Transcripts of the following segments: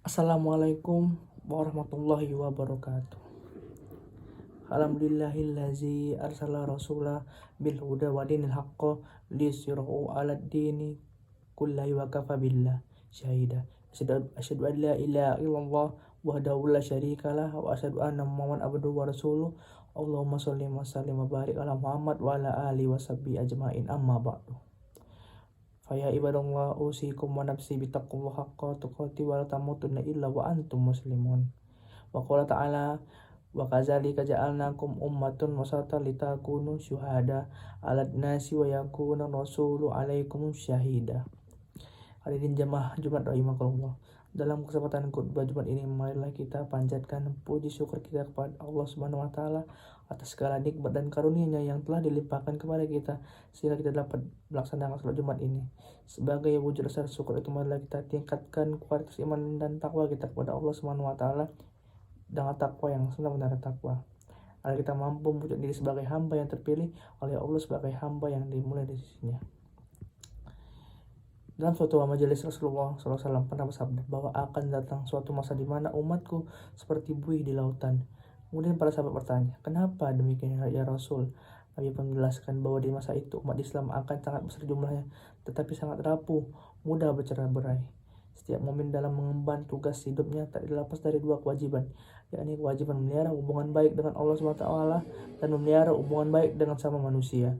Assalamualaikum warahmatullahi wabarakatuh. Alhamdulillahillazi arsala rasulah bil huda wa dinil haqqa liyusirahu 'alad dini kullahi wa kafa billah syahida. Asyhadu an la ilaha illallah wahdahu la syarikalah wa asyhadu anna Muhammadan abduhu wa rasuluh. Allahumma shalli wa sallim wa barik ala Muhammad wa ala alihi wa sahbihi ajmain, amma ba'du. Faya ibadallah usikum wa nafsi bittaqullah haqqa tuqati wa la tamutunna illa wa antum muslimun. Wa qala ta'ala wa kadzalika ja'alnakum ummatan wasatan litakunu syuhada 'alan nasi wa yakuna rasulu 'alaikum syahida. Hadirin jamaah Jumat rahimakumullah. Dalam kesempatan khutbah Jumat ini, marilah kita panjatkan puji syukur kita kepada Allah Subhanahu wa taala atas segala nikmat dan karunia-Nya yang telah dilimpahkan kepada kita sehingga kita dapat melaksanakan salat Jumat ini. Sebagai wujud rasa syukur itu, marilah kita tingkatkan kualitas iman dan takwa kita kepada Allah Subhanahu wa taala dengan takwa yang sebenar-benar takwa. Agar kita mampu mewujud diri sebagai hamba yang terpilih oleh Allah, sebagai hamba yang dimulai di sisinya. Dalam suatu majelis Rasulullah SAW pernah bersabda bahwa akan datang suatu masa di mana umatku seperti buih di lautan. Kemudian para sahabat bertanya, kenapa demikian ya Rasul? Nabi pun menjelaskan bahwa di masa itu umat Islam akan sangat besar jumlahnya, tetapi sangat rapuh, mudah bercerai-berai. Setiap mukmin dalam mengemban tugas hidupnya tak dilepas dari dua kewajiban, yakni kewajiban memelihara hubungan baik dengan Allah SWT dan memelihara hubungan baik dengan sama manusia.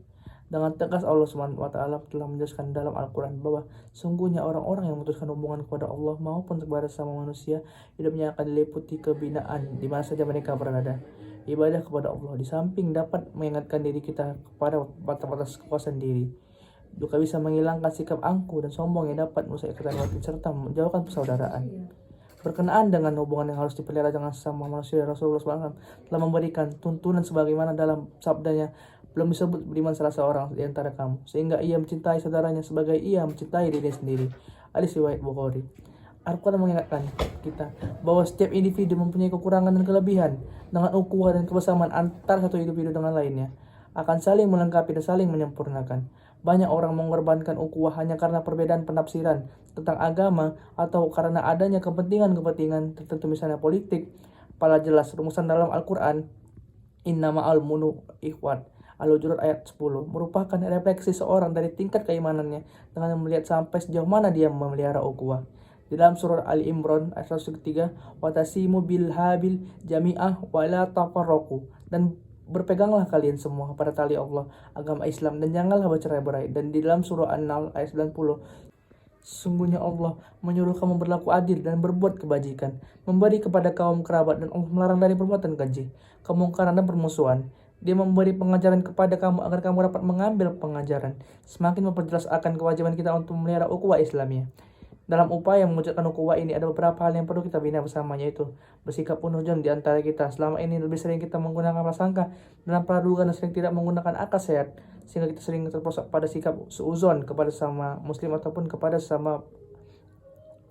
Dengan tegas Allah SWT telah menjelaskan dalam Al-Quran bahwa sungguhnya orang-orang yang memutuskan hubungan kepada Allah maupun kepada sama manusia, hidupnya akan diliputi kebinaan di mana saja mereka berada. Ibadah kepada Allah di samping dapat mengingatkan diri kita kepada batas-batas kekuasaan diri, juga bisa menghilangkan sikap angkuh dan sombong yang dapat merusak ikatan batin serta menjauhkan persaudaraan. Berkenaan dengan hubungan yang harus dipelihara dengan sesama manusia, Rasulullah SAW telah memberikan tuntunan sebagaimana dalam sabdanya, belum disebut beriman salah seorang di antara kamu sehingga ia mencintai saudaranya sebagai ia mencintai diri sendiri. Hadis riwayat Bukhari. Al-Quran mengingatkan kita bahwa setiap individu mempunyai kekurangan dan kelebihan. Dengan ukhuwah dan kebersamaan antara satu individu dengan lainnya akan saling melengkapi dan saling menyempurnakan. Banyak orang mengorbankan ukhuwah hanya karena perbedaan penafsiran tentang agama atau karena adanya kepentingan-kepentingan tertentu, misalnya politik. Padahal jelas rumusan dalam Al-Quran, innama'al munu ikhwat, Al-Hujurat ayat 10, merupakan refleksi seorang dari tingkat keimanannya dengan melihat sampai sejauh mana dia memelihara ukhuwah. Di dalam surah Ali Imran ayat 103, watasimu bil habil jami'ah wa la tafarraqu, dan berpeganglah kalian semua pada tali Allah, agama Islam, dan janganlah bercerai-berai. Dan di dalam surah An-Nahl ayat 90, sesungguhnya Allah menyuruh kamu berlaku adil dan berbuat kebajikan, memberi kepada kaum kerabat, dan Allah melarang dari perbuatan keji, kemungkaran dan permusuhan. Dia memberi pengajaran kepada kamu agar kamu dapat mengambil pengajaran, semakin memperjelas akan kewajiban kita untuk memelihara ukhuwah Islamiyah. Dalam upaya mewujudkan ukhuwah ini ada beberapa hal yang perlu kita bina bersama, yaitu bersikap penuh jujur di antara kita. Selama ini lebih sering kita menggunakan prasangka dalam praduga dan sering tidak menggunakan akal sehat, sehingga kita sering terperosok pada sikap suuzon kepada sama muslim ataupun kepada sama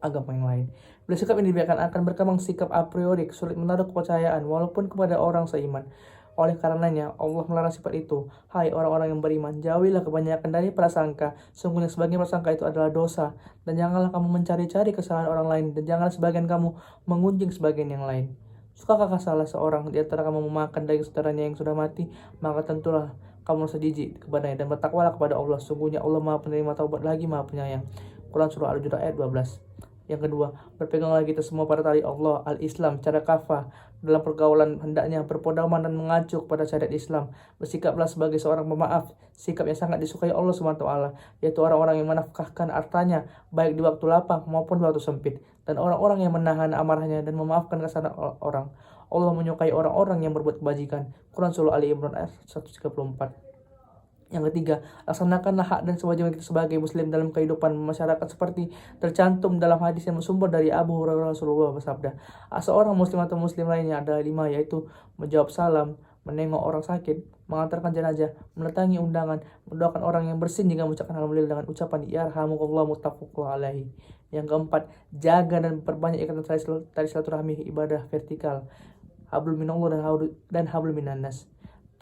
agama yang lain. Bila sikap ini dibiarkan akan berkembang sikap a priori, sulit menaruh kepercayaan walaupun kepada orang seiman. Oleh karenanya Allah melarang sifat itu. Hai orang-orang yang beriman, jauhilah kebanyakan dari prasangka. Sungguhnya sebagian prasangka itu adalah dosa. Dan janganlah kamu mencari-cari kesalahan orang lain, dan janganlah sebagian kamu mengunjing sebagian yang lain. Sukakah salah seorang di antara kamu memakan daging saudaranya yang sudah mati? Maka tentulah kamu merasa jijik kepadanya, dan bertakwalah kepada Allah. Sungguhnya Allah Maha Penerima Taubat lagi Maha Penyayang. Quran Surah Al-Hujurat ayat 12. Yang kedua, berpeganglah kita semua pada tali Allah, al-Islam, cara kafah. Dalam pergaulan hendaknya berpedoman dan mengacu kepada syariat Islam. Bersikaplah sebagai seorang pemaaf, sikap yang sangat disukai Allah SWT, yaitu orang-orang yang menafkahkan hartanya baik di waktu lapang maupun di waktu sempit, dan orang-orang yang menahan amarahnya dan memaafkan kesalahan orang. Allah menyukai orang-orang yang berbuat kebajikan. Quran Surah Ali Imran ayat 134. Yang ketiga, laksanakanlah hak dan kewajiban kita sebagai muslim dalam kehidupan masyarakat seperti tercantum dalam hadis yang bersumber dari Abu Hurairah. Rasulullah bersabda, seorang muslim atau muslim lainnya adalah 5, yaitu menjawab salam, menengok orang sakit, mengantarkan jenazah, mendatangi undangan, mendoakan orang yang bersin jika mengucapkan alhamdulillah dengan ucapan yarhamukallah muttafaqun alaihi. Yang keempat, jaga dan perbanyak ikatan tali silaturahmi, ibadah vertikal, hablum minallah dan hablum minannas.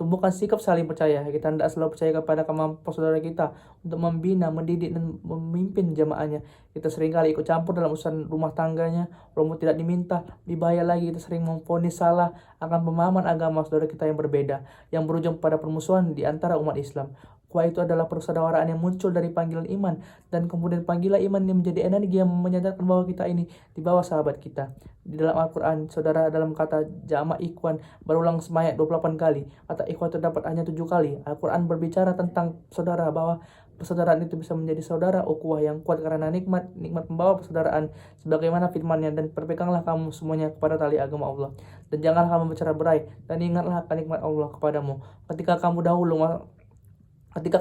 tumbuhkan sikap saling percaya. Kita hendak selalu percaya kepada kemampuan saudara kita untuk membina, mendidik, dan memimpin jamaahnya. Kita seringkali ikut campur dalam urusan rumah tangganya, walaupun tidak diminta. Lebih bahaya lagi, kita sering memvonis salah akan pemahaman agama saudara kita yang berbeda, yang berujung pada permusuhan di antara umat Islam. Ukhuwah itu adalah persaudaraan yang muncul dari panggilan iman, dan kemudian panggilan iman yang menjadi energi yang menyadarkan bahwa kita ini di bawah sahabat kita. Di dalam Al-Quran, saudara dalam kata jama' ikhwan berulang sebanyak 28 kali. Kata ikhwan terdapat hanya 7 kali. Al-Quran berbicara tentang saudara, bahwa persaudaraan itu bisa menjadi saudara ukhuwah yang kuat karena nikmat membawa persaudaraan sebagaimana firman-Nya, dan berpeganglah kamu semuanya kepada tali agama Allah, dan janganlah kamu bercerai berai, dan ingatlah akan nikmat Allah kepadamu ketika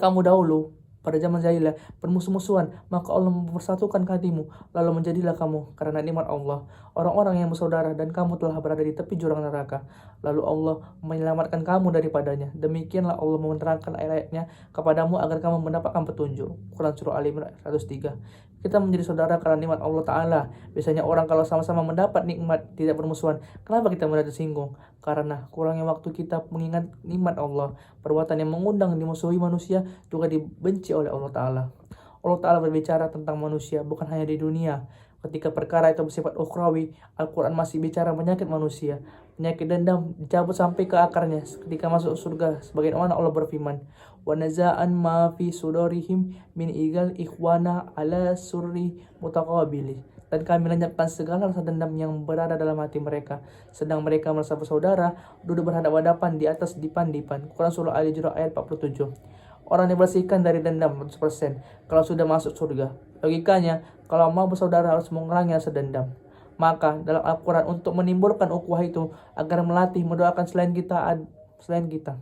kamu dahulu pada zaman jahiliyah bermusuh-musuhan, maka Allah mempersatukan hatimu, lalu menjadilah kamu karena nikmat Allah orang-orang yang bersaudara, dan kamu telah berada di tepi jurang neraka, lalu Allah menyelamatkan kamu daripadanya. Demikianlah Allah menerangkan ayat-ayatnya kepadamu agar kamu mendapatkan petunjuk. Quran Surah Al Imran 103. Kita menjadi saudara karena nikmat Allah Ta'ala. Biasanya orang kalau sama-sama mendapat nikmat tidak bermusuhan, kenapa kita mudah tersinggung? Karena kurangnya waktu kita mengingat nikmat Allah. Perbuatan yang mengundang dimusuhi manusia juga dibenci oleh Allah Ta'ala. Allah Ta'ala berbicara tentang manusia bukan hanya di dunia. Ketika perkara itu bersifat ukhrawi, Al-Quran masih bicara penyakit manusia. Penyakit dendam dicabut sampai ke akarnya ketika masuk surga, sebagaimana Allah berfirman, wa naza'an ma fi sudorihim min igal ikhwana ala surri mutaqabili. Dan kami lenyapkan segala rasa dendam yang berada dalam hati mereka, sedang mereka merasa bersaudara, duduk berhadapan-hadapan di atas dipan-dipan. Quran Surah Al-Hijr ayat 47. Orang dibersihkan dari dendam 100% kalau sudah masuk surga. Logikanya, kalau mau bersaudara harus mengurangi rasa dendam. Maka dalam Al-Quran untuk menimbulkan ukhuwah itu agar melatih mendoakan selain kita.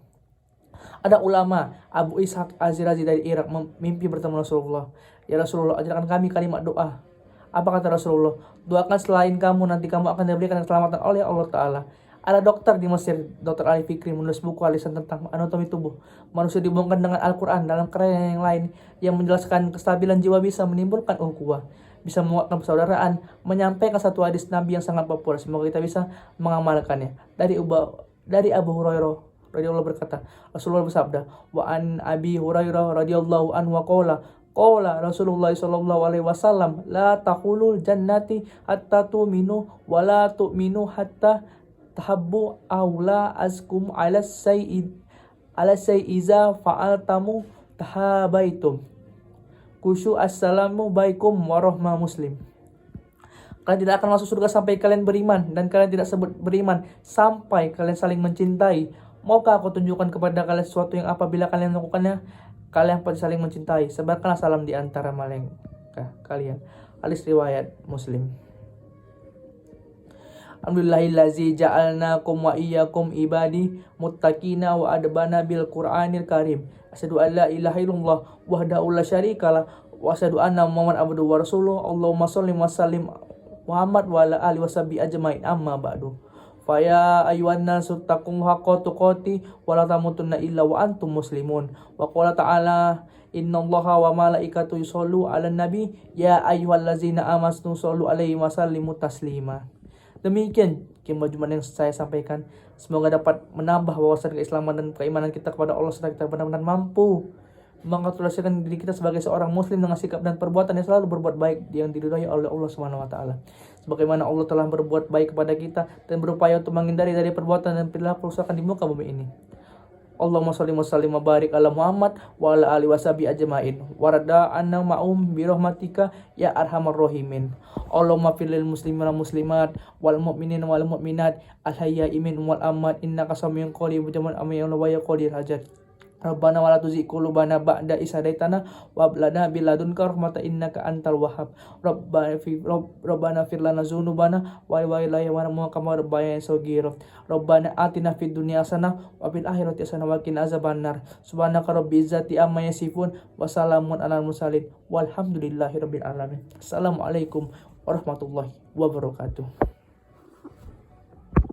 Ada ulama Abu Ishaq Az-Zirazi dari Irak mimpi bertemu Rasulullah. Ya Rasulullah, ajarkan kami kalimat doa. Apa kata Rasulullah? Doakan selain kamu, nanti kamu akan diberikan keselamatan oleh Allah Ta'ala. Ada dokter di Mesir, Dr. Ali Fikri, menulis buku alisan tentang anatomi tubuh manusia dihubungkan dengan Al-Quran dalam karya yang lain yang menjelaskan kestabilan jiwa bisa menimbulkan ukhuwah, bisa menguatkan persaudaraan, menyampaikan satu hadis Nabi yang sangat populer. Semoga kita bisa mengamalkannya. Dari Abu Hurairah radhiyallahu berkata, Rasulullah bersabda, wa an Abi Hurairah radhiyallahu anhu qala Rasulullah sallallahu alaihi wasallam, la taqulul jannati hatta tu'minu wa la tu'minu hatta tahabbu awla azkum ala sayyiza fa'altamu tahabaitum kusyu assalamu baikum warahmah Muslim. Kalian tidak akan masuk surga sampai kalian beriman, dan kalian tidak sebut beriman sampai kalian saling mencintai. Maukah aku tunjukkan kepada kalian sesuatu yang apabila kalian melakukannya, kalian pasti saling mencintai? Sebarkanlah salam di antara mereka kalian. Hadis riwayat Muslim. Alhamdulillahillazi ja'alnakum wa iyyakum ibadi muttaqina wa adbana bil Qur'anil Karim. Asyhadu an la ilaha illallah wahdahu la syarikalah wa asyhadu anna Muhammadan abduhu wa rasuluh. Allahumma shalli wa sallim Muhammad wa ala alihi washabihi ajmain, amma ba'du. Fa ya ayyuhan nasu taqum haqqa tuqati wa la tamutunna illa wa antum muslimun. Wa qala ta'ala innallaha wa malaikatahu yusollu 'alan nabi ya ayyuhallazina amanu shollu 'alaihi wa sallimu taslima. Demikian Jumat yang saya sampaikan. Semoga dapat menambah wawasan keislaman dan keimanan kita kepada Allah, serta kita benar-benar mampu mengaktualisasikan diri kita sebagai seorang muslim dengan sikap dan perbuatan yang selalu berbuat baik yang diridhai oleh Allah Subhanahu wa taala. Sebagaimana Allah telah berbuat baik kepada kita dan berupaya untuk menghindari dari perbuatan dan perilaku kerusakan di muka bumi ini. Allahumma sholli wa sallim wa barik ala Muhammad wa ala alihi washabihi ajmain. Warada anna ma'um bi rahmatika ya arhamar rahimin. Allahumma fil lil muslimin wal muslimat wal mu'minin wal mu'minat al hayya'i minhum wal amwat innaka samiun qarib jaman amin wa ya qadir hajat. Rabbana wa la tuzigh qulubana ba'da idh hadaitana wa hab lana min ladunka rahmatan innaka antal wahhab. Rabbana fir lana dzunubana wa ilayna kama rabbayana shaghira. Rabbana atina fid dunya hasanah wa fil akhirati hasanah wa qina azabannar. Subhanaka rabbil izzati amma yasifun wa salamun alal mursalin walhamdulillahi rabbil alamin. Assalamualaikum warahmatullahi wabarakatuh.